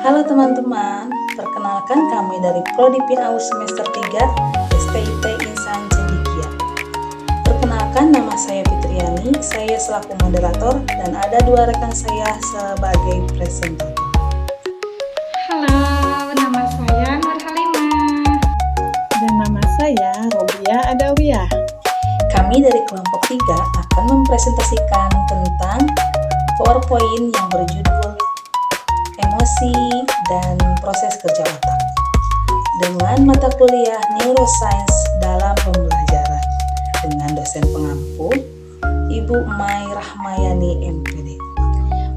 Halo teman-teman, perkenalkan kami dari Prodi PINAU semester 3 STIP Insan Cendekia. Perkenalkan, nama saya Fitriani, saya selaku moderator dan ada dua rekan saya sebagai presentator. Halo, nama saya Nur Halimah. Dan nama saya Robia Adawiyah. Kami dari kelompok 3 akan mempresentasikan tentang PowerPoint yang berjudul Emosi dan Proses Kerja Otak dengan mata kuliah Neuroscience dalam Pembelajaran dengan dosen pengampu Ibu Mai Rahmayani MPD.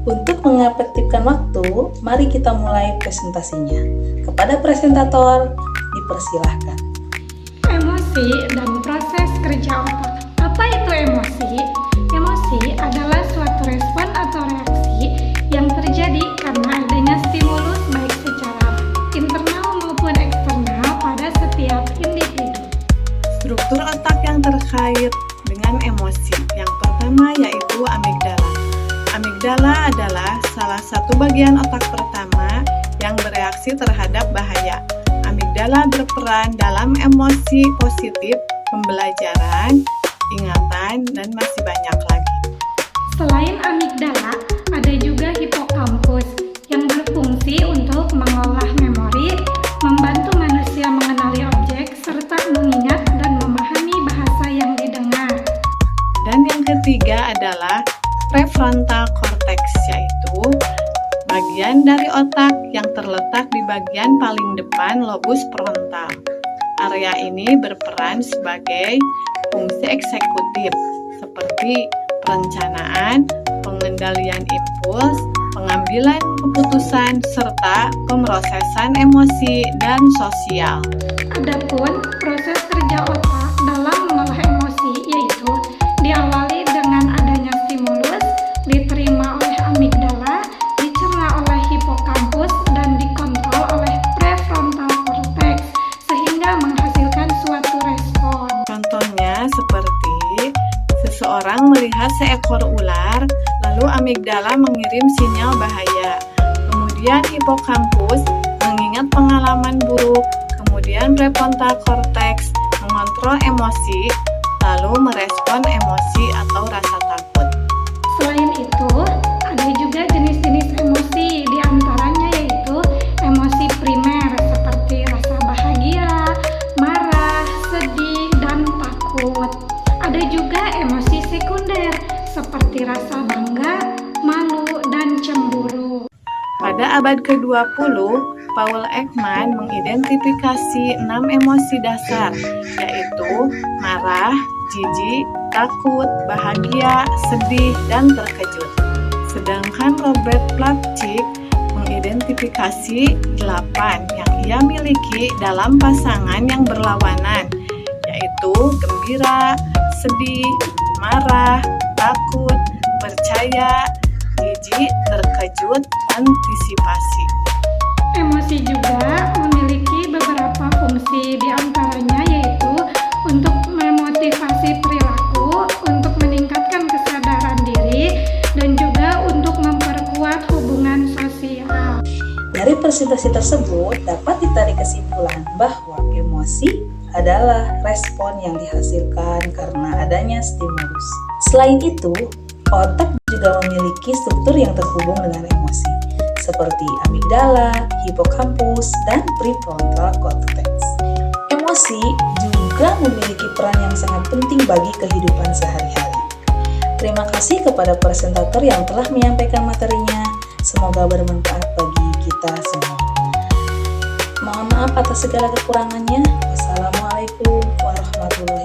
Untuk mengefektifkan waktu, mari kita mulai presentasinya. Kepada presentator, dipersilahkan. Emosi dan proses kerja otak. Apa itu emosi? Emosi adalah suatu respon atau reaksi yang terjadi karena adanya stimulus baik secara internal maupun eksternal pada setiap individu. Struktur otak yang terkait dengan emosi. Yang pertama yaitu amigdala. Amigdala adalah salah satu bagian otak pertama yang bereaksi terhadap bahaya. Amigdala berperan dalam emosi positif, pembelajaran, ingatan, dan masih banyak lagi. Selain amigdala, ada juga hipokampus yang berfungsi untuk mengolah memori, membantu manusia mengenali objek, serta mengingat dan memahami bahasa yang didengar. Dan yang ketiga adalah prefrontal cortex, yaitu bagian dari otak yang terletak di bagian paling depan lobus frontal. Area ini berperan sebagai fungsi eksekutif seperti perencanaan, pengendalian impuls, pengambilan keputusan, serta pemrosesan emosi dan sosial. Adapun proses kerja otak dalam mengolah emosi yaitu diawali dengan adanya stimulus, diterima oleh amigdala, dicerna oleh hipokampus, dan dikontrol oleh prefrontal cortex sehingga menghasilkan suatu respon. Contohnya seperti seseorang melihat seekor ular, lalu amigdala mengirim sinyal bahaya. Kemudian hipokampus mengingat pengalaman buruk, kemudian prefrontal cortex mengontrol emosi, lalu merespon emosi atau rasa takut. Selain itu, ada juga jenis-jenis emosi, diantaranya yaitu emosi primer seperti rasa bahagia, marah, sedih, dan takut. Ada juga emosi sekunder seperti rasa bangga, malu, dan cemburu. Pada abad ke-20, Paul Ekman mengidentifikasi 6 emosi dasar, yaitu marah, jijik, takut, bahagia, sedih, dan terkejut. Sedangkan Robert Plutchik mengidentifikasi 8 yang ia miliki dalam pasangan yang berlawanan, yaitu gembira, sedih, marah, takut, percaya, jijik, terkejut, antisipasi. Emosi juga memiliki beberapa fungsi, diantaranya yaitu untuk memotivasi perilaku, untuk meningkatkan kesadaran diri, dan juga untuk memperkuat hubungan sosial. Dari presentasi tersebut dapat ditarik kesimpulan bahwa emosi adalah respon yang dihasilkan karena adanya stimulus. Selain itu, otak juga memiliki struktur yang terhubung dengan emosi, seperti amigdala, hipokampus, dan prefrontal cortex. Emosi juga memiliki peran yang sangat penting bagi kehidupan sehari-hari. Terima kasih kepada presentator yang telah menyampaikan materinya. Semoga bermanfaat bagi kita semua. Mohon maaf atas segala kekurangannya. Wassalamualaikum warahmatullahi wabarakatuh.